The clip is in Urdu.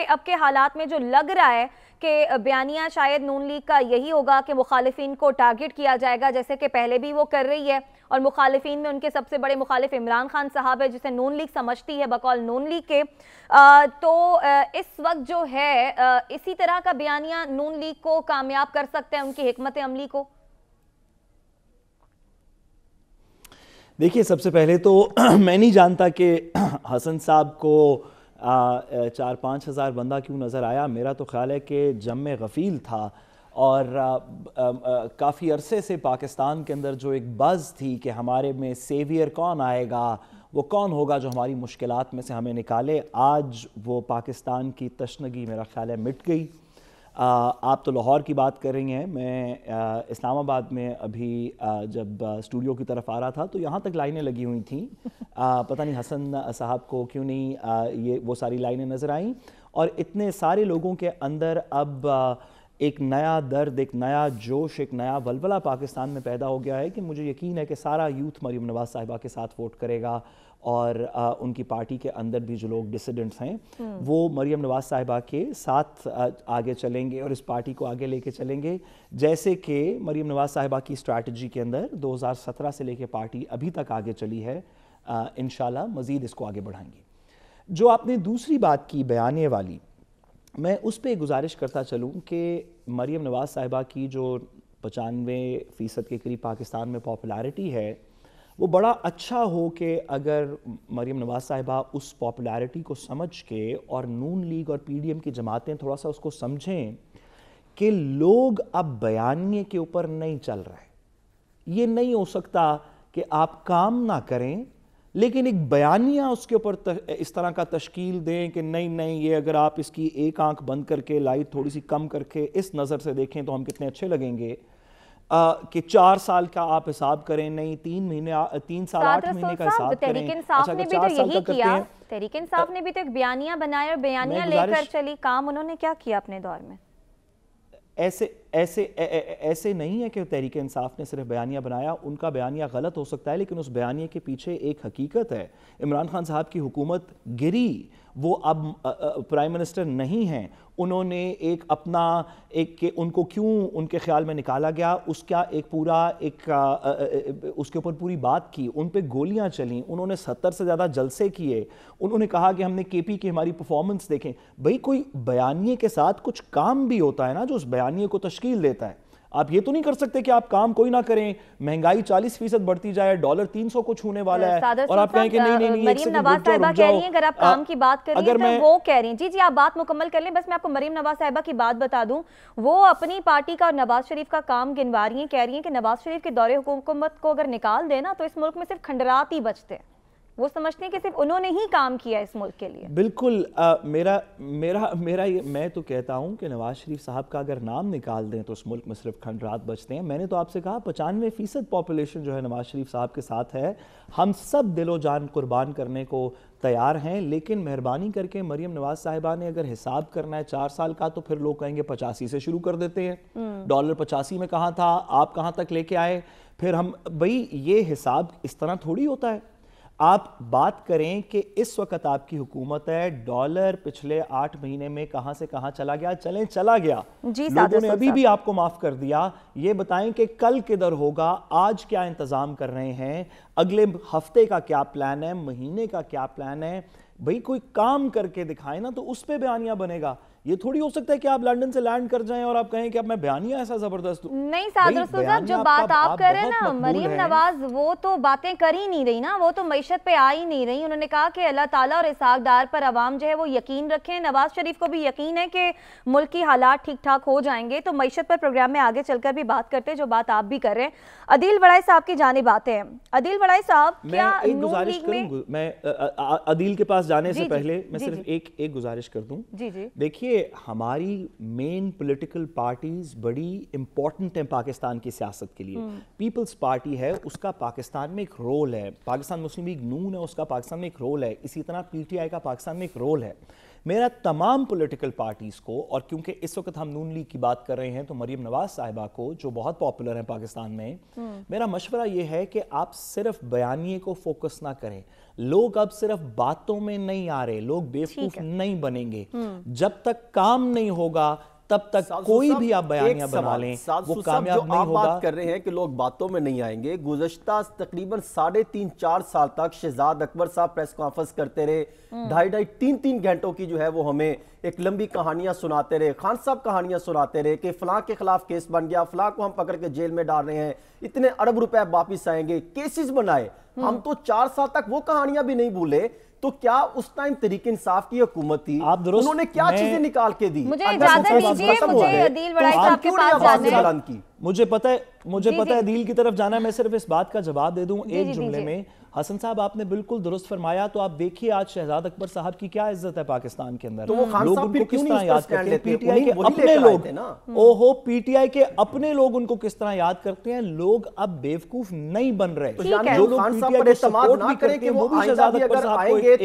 اب کے حالات میں جو لگ رہا ہے کہ بیانیہ شاید نون لیگ کا یہی ہوگا کہ مخالفین کو ٹارگٹ کیا جائے گا، جیسے کہ پہلے بھی وہ کر رہی ہے، اور مخالفین میں ان کے سب سے بڑے مخالف عمران خان صاحب ہے جسے نون لیگ سمجھتی ہے بقول نون لیگ کے. تو اس وقت جو ہے اسی طرح کا بیانیہ نون لیگ کو کامیاب کر سکتے ہیں ان کی حکمت عملی کو؟ دیکھیے سب سے پہلے تو میں نہیں جانتا کہ حسن صاحب کو 4-5 ہزار بندہ کیوں نظر آیا. میرا تو خیال ہے کہ جم غفیل تھا، اور کافی عرصے سے پاکستان کے اندر جو ایک بز تھی کہ ہمارے میں سیویئر کون آئے گا، وہ کون ہوگا جو ہماری مشکلات میں سے ہمیں نکالے، آج وہ پاکستان کی تشنگی میرا خیال ہے مٹ گئی. آپ تو لاہور کی بات کر رہی ہیں، میں اسلام آباد میں ابھی جب اسٹوڈیو کی طرف آ رہا تھا تو یہاں تک لائنیں لگی ہوئی تھیں. پتہ نہیں حسن صاحب کو کیوں نہیں وہ ساری لائنیں نظر آئیں، اور اتنے سارے لوگوں کے اندر اب ایک نیا درد، ایک نیا جوش، ایک نیا ولولہ پاکستان میں پیدا ہو گیا ہے کہ مجھے یقین ہے کہ سارا یوتھ مریم نواز صاحبہ کے ساتھ ووٹ کرے گا، اور ان کی پارٹی کے اندر بھی جو لوگ ڈسیڈنٹس ہیں وہ مریم نواز صاحبہ کے ساتھ آگے چلیں گے اور اس پارٹی کو آگے لے کے چلیں گے، جیسے کہ مریم نواز صاحبہ کی اسٹریٹجی کے اندر 2017 سے لے کے پارٹی ابھی تک آگے چلی ہے. انشاءاللہ مزید اس کو آگے بڑھائیں گے. جو آپ نے دوسری بات کی بیانیے والی، میں اس پہ گزارش کرتا چلوں کہ مریم نواز صاحبہ کی جو 95% کے قریب پاکستان میں پاپولیرٹی ہے، وہ بڑا اچھا ہو کہ اگر مریم نواز صاحبہ اس پاپولیرٹی کو سمجھ کے، اور نون لیگ اور پی ڈی ایم کی جماعتیں تھوڑا سا اس کو سمجھیں کہ لوگ اب بیانیے کے اوپر نہیں چل رہے. یہ نہیں ہو سکتا کہ آپ کام نہ کریں لیکن ایک بیانیہ اس کے اوپر اس طرح کا تشکیل دیں کہ نہیں یہ اگر آپ اس کی ایک آنکھ بند کر کے لائٹ تھوڑی سی کم کر کے اس نظر سے دیکھیں تو ہم کتنے اچھے لگیں گے، کہ 4 سال کا آپ حساب کریں، نہیں 3 سال 8 مہینے کا حساب کریں. تحریک انصاف نے بھی تو یہی کیا، تحریک انصاف نے بھی تو ایک بیانیہ بنایا اور بیانیہ لے کر چلی. کام انہوں نے کیا کیا اپنے دور میں؟ ایسے نہیں ہے کہ تحریک انصاف نے صرف بیانیہ بنایا. ان کا بیانیہ غلط ہو سکتا ہے لیکن اس بیانیے کے پیچھے ایک حقیقت ہے. عمران خان صاحب کی حکومت گری، وہ اب پرائم منسٹر نہیں ہیں. انہوں نے ایک اپنا کہ ان کو کیوں ان کے خیال میں نکالا گیا، اس کا ایک پورا اس کے اوپر پوری بات کی. ان پہ گولیاں چلیں، انہوں نے 70 سے زیادہ جلسے کیے، انہوں نے کہا کہ ہم نے کے پی کی ہماری پرفارمنس دیکھیں. بھئی کوئی بیانیے کے ساتھ کچھ کام بھی ہوتا ہے نا جو اس بیانیے کو تشکیل دیتا ہے. آپ یہ تو نہیں کر سکتے کہ آپ کام کوئی نہ کریں، مہنگائی 40% بڑھتی جائے، ڈالر 300 کو چھونے والا ہے، اور آپ کہیں کہ نہیں مریم نواز صاحبہ کہہ رہی ہیں اگر آپ کام کی بات کر رہی ہیں تو وہ کہہ رہی ہیں جی آپ بات مکمل کر لیں. بس میں آپ کو مریم نواز صاحبہ کی بات بتا دوں، وہ اپنی پارٹی کا اور نواز شریف کا کام گنوا رہی ہیں، کہہ رہی ہیں کہ نواز شریف کے دور حکومت کو اگر نکال دے نا تو اس ملک میں صرف کھنڈرات ہی بچتے ہیں. وہ سمجھتے ہیں کہ صرف انہوں نے ہی کام کیا اس ملک کے لیے. بالکل. میں تو کہتا ہوں کہ نواز شریف صاحب کا اگر نام نکال دیں تو اس ملک میں صرف کھنڈرات بچتے ہیں. میں نے تو آپ سے کہا 95% پاپولیشن جو ہے نواز شریف صاحب کے ساتھ ہے. ہم سب دل و جان قربان کرنے کو تیار ہیں، لیکن مہربانی کر کے مریم نواز صاحبہ نے اگر حساب کرنا ہے 4 سال کا تو پھر لوگ کہیں گے 85 سے شروع کر دیتے ہیں. ڈالر 85 میں کہاں تھا، آپ کہاں تک لے کے آئے. پھر ہم بھئی یہ حساب اس طرح تھوڑی ہوتا ہے. آپ بات کریں کہ اس وقت آپ کی حکومت ہے، ڈالر پچھلے 8 مہینے میں کہاں سے کہاں چلا گیا. چلیں چلا گیا، لوگوں نے ابھی بھی آپ کو معاف کر دیا. یہ بتائیں کہ کل کدھر ہوگا، آج کیا انتظام کر رہے ہیں، اگلے ہفتے کا کیا پلان ہے، مہینے کا کیا پلان ہے. بھئی کوئی کام کر کے دکھائیں نا تو اس پہ بیانیہ بنے گا. یہ تھوڑی ہو سکتا ہے کہ آپ لنڈن سے لینڈ کر جائیں اور آپ کہیں کہ اب میں بیانیہ ایسا زبردست ہوں. نہیں سعد رسول صاحب، جو بات آپ کر رہے ہیں نا مریم نواز، وہ تو باتیں کر ہی نہیں رہی نا، وہ تو معیشت پہ آ ہی نہیں رہی. انہوں نے کہا کہ اللہ تعالیٰ اور اسحاق ڈار پر عوام جو ہے وہ یقین رکھیں. نواز شریف کو بھی یقین ہے کہ ملک کی حالات ٹھیک ٹھاک ہو جائیں گے. تو معیشت پر پروگرام میں آگے چل کر بھی بات کرتے ہیں جو بات آپ بھی کر رہے ہیں. عدیل وڑائی صاحب کی جانب آتے ہیں. عدیل وڑائی صاحب، کیا نون لیگ میں عدیل کے پاس جانے سے پہلے میں صرف ایک گزارش کر دوں. دیکھیے ہماری مین پولیٹیکل پارٹیز بڑی امپورٹنٹ ہیں پاکستان کی سیاست کے لیے. پیپلز پارٹی ہے، اس کا پاکستان میں ایک رول ہے. پاکستان مسلم لیگ نون ہے، اس کا پاکستان میں ایک رول ہے. اسی طرح پی ٹی آئی کا پاکستان میں ایک رول ہے. میرا تمام پولیٹیکل پارٹیز کو، اور کیونکہ اس وقت ہم نون لیگ کی بات کر رہے ہیں تو مریم نواز صاحبہ کو جو بہت پاپولر ہیں پاکستان میں، میرا مشورہ یہ ہے کہ آپ صرف بیانیے کو فوکس نہ کریں. لوگ اب صرف باتوں میں نہیں آ رہے, لوگ بیوقوف نہیں بنیں گے. جب تک کام نہیں ہوگا تب تک کوئی بھی آپ بیانیہ بنا لیں وہ کامیاب نہیں ہوگا. بات کر رہے ہیں کہ لوگ باتوں میں نہیں آئیں گے. گزشتہ تقریباً 3.5-4 سال تک شہزاد اکبر صاحب پریس کانفرنس کرتے رہے, 2.5-3 گھنٹوں کی جو ہے وہ ہمیں ایک لمبی کہانیاں سناتے رہے. خان صاحب کہانیاں سناتے رہے کہ فلاں کے خلاف کیس بن گیا, فلاں کو ہم پکڑ کے جیل میں ڈال رہے ہیں, اتنے ارب روپے واپس آئیں گے, کیسز بنائے. ہم تو 4 سال تک وہ کہانیاں بھی نہیں بھولے. تو کیا اس ٹائم تحریک انصاف کی حکومت تھی, انہوں نے کیا چیزیں نکال کے دی؟ مجھے اجازت دیجیے, مجھے عدیل وڑائی صاحب کے پاس جانا ہے. مجھے پتہ ہے عدیل کی طرف جانا ہے. میں صرف اس بات کا جواب دے دوں ایک جملے میں. حسن صاحب آپ نے بالکل درست فرمایا. تو آپ دیکھیے آج شہزاد اکبر صاحب کی کیا عزت ہے پاکستان کے اندر. لوگ ان کو کس طرح یاد کرتے ہیں, پی ٹی آئی کے اپنے لوگ, اوہو پی ٹی آئی کے اپنے لوگ ان کو کس طرح یاد کرتے ہیں. لوگ اب بیوقوف نہیں بن رہے. جو لوگ پی ٹی آئی کو سپورٹ بھی کرتے ہیں وہ بھی شہزاد اکبر صاحب کو ایک